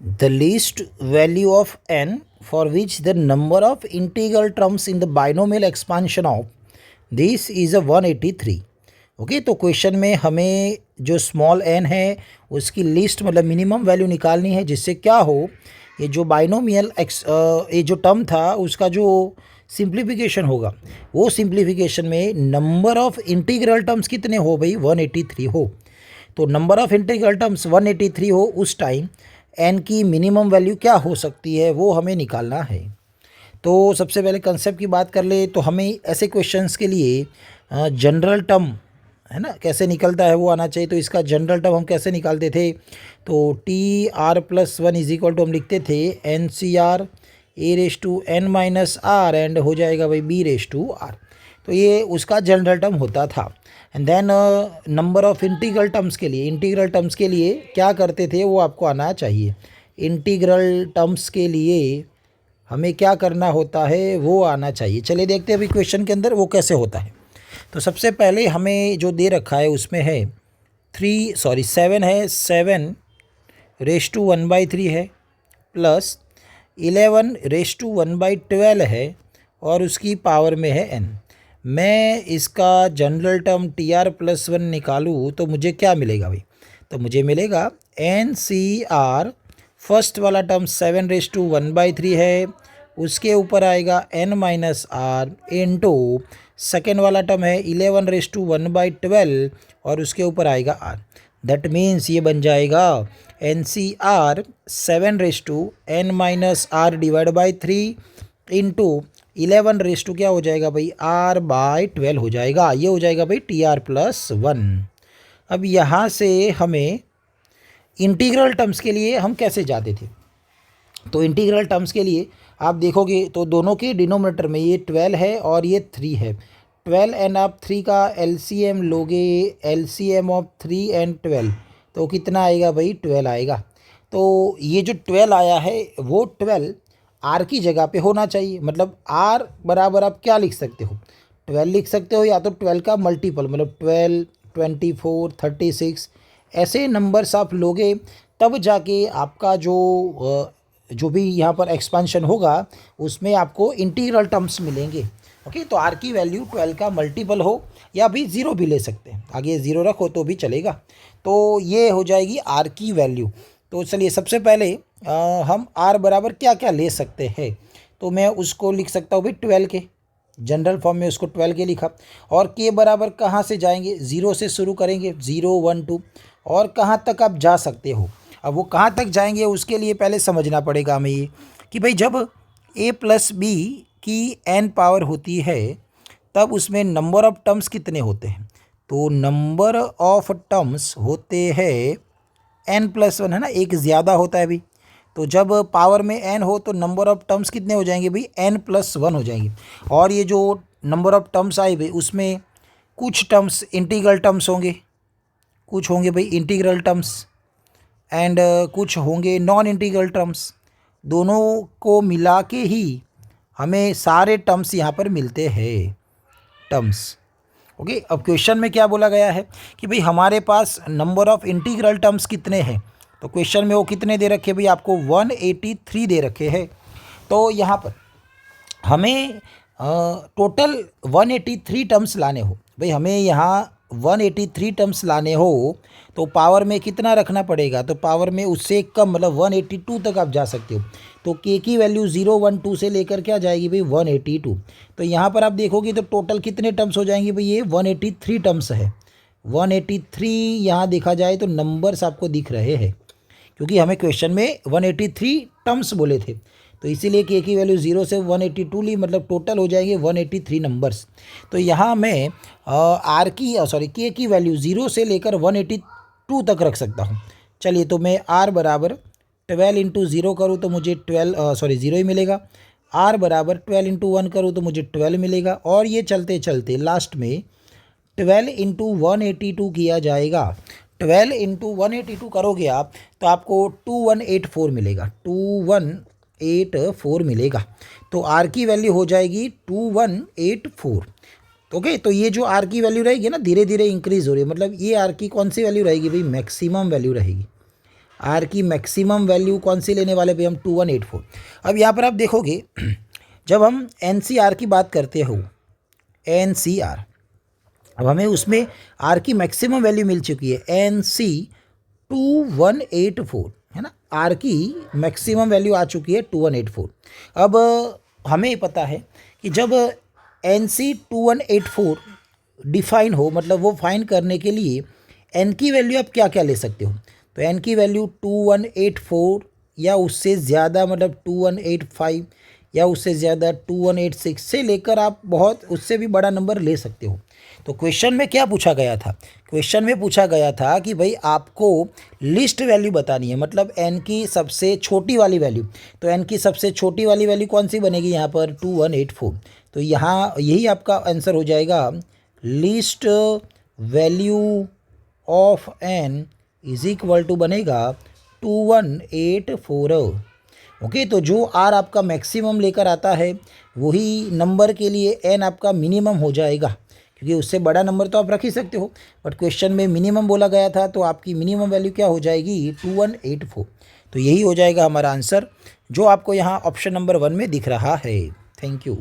The least value of n for which the number of integral terms in the binomial expansion of this is a 183. Okay तो question में हमें जो small n है उसकी list मतलब minimum value निकालनी है, जिससे क्या हो, ये जो बाइनोमियल ये जो टर्म था उसका जो सिंप्लीफिकेशन होगा, वो सिंप्लीफिकेशन में नंबर ऑफ इंटीग्रल टर्म्स कितने हो भाई, 183 हो। तो नंबर ऑफ इंटीग्रल टर्म्स 183 हो उस टाइम एन की मिनिमम वैल्यू क्या हो सकती है वो हमें निकालना है। तो सबसे पहले कंसेप्ट की बात कर ले तो हमें ऐसे क्वेश्चंस के लिए जनरल टर्म है ना कैसे निकलता है वो आना चाहिए। तो इसका जनरल टर्म हम कैसे निकालते थे, तो T R plus one is equal to हम लिखते थे N C R A raise to N minus R and हो जाएगा भाई बी रेस टू आर। तो ये उसका जनरल टर्म होता था। And then number of integral terms के लिए क्या करते थे वो आपको आना चाहिए। इंटीग्रल टर्म्स के लिए हमें क्या करना होता है वो आना चाहिए। चलिए देखते हैं अभी क्वेश्चन के अंदर वो कैसे होता है। तो सबसे पहले हमें जो दे रखा है उसमें है 7 है, 7 रेस टू 1/3 है प्लस 11 रेस टू 1/12 है और उसकी पावर में है n। मैं इसका general term T R plus one निकालूँ तो मुझे क्या मिलेगा भाई, तो मुझे मिलेगा एन सी आर, फर्स्ट वाला टर्म 7 रेस टू 1/3 है, उसके ऊपर आएगा n minus R into second वाला टर्म है 11 रेस टू 1/12 और उसके ऊपर आएगा आर। दैट मीन्स ये बन जाएगा N C R 7 raise to n minus R divide by 3 into 11 raise to क्या हो जाएगा भाई r/12 हो जाएगा। ये हो जाएगा भाई टी आर प्लस वन। अब यहाँ से हमें इंटीग्रल टर्म्स के लिए हम कैसे जाते थे, तो इंटीग्रल टर्म्स के लिए आप देखोगे तो दोनों के डिनोमिनेटर में ये 12 है और ये 3 है। 12 एंड आप 3 का एलसीएम लोगे, एलसीएम ऑफ 3 एंड 12 तो कितना आएगा भाई 12 आएगा। तो ये जो 12 आया है वो 12 आर की जगह पे होना चाहिए। मतलब आर बराबर आप क्या लिख सकते हो, 12 लिख सकते हो या तो 12 का मल्टीपल मतलब 12, 24, 36 ऐसे नंबर्स आप लोगे तब जाके आपका जो भी यहाँ पर एक्सपेंशन होगा उसमें आपको इंटीग्रल टर्म्स मिलेंगे। ओके तो आर की वैल्यू 12 का मल्टीपल हो या भी ज़ीरो भी ले सकते हैं, आगे ज़ीरो रखो तो भी चलेगा। तो ये हो जाएगी आर की वैल्यू। तो चलिए सबसे पहले हम आर बराबर क्या क्या ले सकते हैं, तो मैं उसको लिख सकता हूँ भाई 12 के, जनरल फॉर्म में उसको 12 के लिखा। और के बराबर कहाँ से जाएंगे, ज़ीरो से शुरू करेंगे, 0, 1, 2 और कहाँ तक आप जा सकते हो। अब वो कहाँ तक जाएंगे उसके लिए पहले समझना पड़ेगा हमें ये कि भाई जब a प्लस बी की n पावर होती है तब उसमें नंबर ऑफ़ टर्म्स कितने होते हैं, तो नंबर ऑफ़ टर्म्स होते हैं n+1 है ना, एक ज़्यादा होता है भाई। तो जब पावर में n हो तो नंबर ऑफ़ टर्म्स कितने हो जाएंगे भाई n+1 हो जाएंगे। और ये जो नंबर ऑफ़ टर्म्स आए भाई उसमें कुछ टर्म्स इंटीग्रल टर्म्स होंगे, कुछ होंगे भाई इंटीग्रल टर्म्स एंड कुछ होंगे नॉन इंटीग्रल टर्म्स। दोनों को मिला के ही हमें सारे टर्म्स यहाँ पर मिलते हैं टर्म्स। ओके अब क्वेश्चन में क्या बोला गया है कि भाई हमारे पास नंबर ऑफ़ इंटीग्रल टर्म्स कितने हैं, तो क्वेश्चन में वो कितने दे रखे भाई आपको 183 दे रखे हैं। तो यहाँ पर हमें टोटल 183 टर्म्स लाने हो भाई, हमें यहाँ 183 टर्म्स लाने हो तो पावर में कितना रखना पड़ेगा, तो पावर में उससे कम मतलब 182 तक आप जा सकते हो। तो के की वैल्यू 0, 1, 2 से लेकर क्या जाएगी भाई 182। तो यहाँ पर आप देखोगे तो टोटल कितने टर्म्स हो जाएंगे भाई, ये 183 टर्म्स है। 183 यहाँ देखा जाए तो नंबर्स आपको दिख रहे हैं क्योंकि हमें क्वेश्चन में 183 टर्म्स बोले थे, तो इसीलिए के की वैल्यू 0 से 182 ली, मतलब टोटल हो जाएंगे 183 नंबर्स। तो यहाँ मैं के की वैल्यू 0 से लेकर 182 तक रख सकता हूँ। चलिए तो मैं आर बराबर 12 इंटू 0 करूँ तो मुझे 0 ही मिलेगा। आर बराबर 12 इंटू 1 करूँ तो मुझे 12 मिलेगा। और ये चलते चलते लास्ट में 12 इंटू 182 किया जाएगा। 12 इंटू 182 करोगे आप तो आपको 2184 मिलेगा, 2184 मिलेगा। तो आर की वैल्यू हो जाएगी 2184। ओके तो ये जो आर की वैल्यू रहेगी ना धीरे धीरे इंक्रीज़ हो रही है, मतलब ये आर की कौन सी वैल्यू रहेगी भाई, मैक्सिमम वैल्यू रहेगी। आर की मैक्सिमम वैल्यू कौन सी लेने वाले भाई हम 2184। अब यहाँ पर आप देखोगे जब हम एन सी आर की बात करते हो, एन सी आर, अब हमें उसमें आर की मैक्सिमम वैल्यू मिल चुकी है एन सी 2184, है ना। आर की मैक्सिमम वैल्यू आ चुकी है 2184। अब हमें पता है कि जब एन सी 2184 डिफाइन हो, मतलब वो फाइन करने के लिए एन की वैल्यू आप क्या क्या ले सकते हो, तो एन की वैल्यू 2184 या उससे ज़्यादा, मतलब 2185 या उससे ज़्यादा 2186 से लेकर आप बहुत उससे भी बड़ा नंबर ले सकते हो। तो क्वेश्चन में क्या पूछा गया था, क्वेश्चन में पूछा गया था कि भाई आपको लिस्ट वैल्यू बतानी है, मतलब एन की सबसे छोटी वाली वैल्यू। तो एन की सबसे छोटी वाली वैल्यू कौन सी बनेगी यहाँ पर 2184। तो यहाँ यही आपका आंसर हो जाएगा, list value of N is equal to बनेगा 2184। ओके, तो जो आर आपका मैक्सिमम लेकर आता है वही नंबर के लिए एन आपका मिनिमम हो जाएगा, क्योंकि उससे बड़ा नंबर तो आप रख ही सकते हो, बट क्वेश्चन में मिनिमम बोला गया था, तो आपकी मिनिमम वैल्यू क्या हो जाएगी 2184। तो यही हो जाएगा हमारा आंसर, जो आपको यहाँ ऑप्शन नंबर 1 में दिख रहा है। Thank you.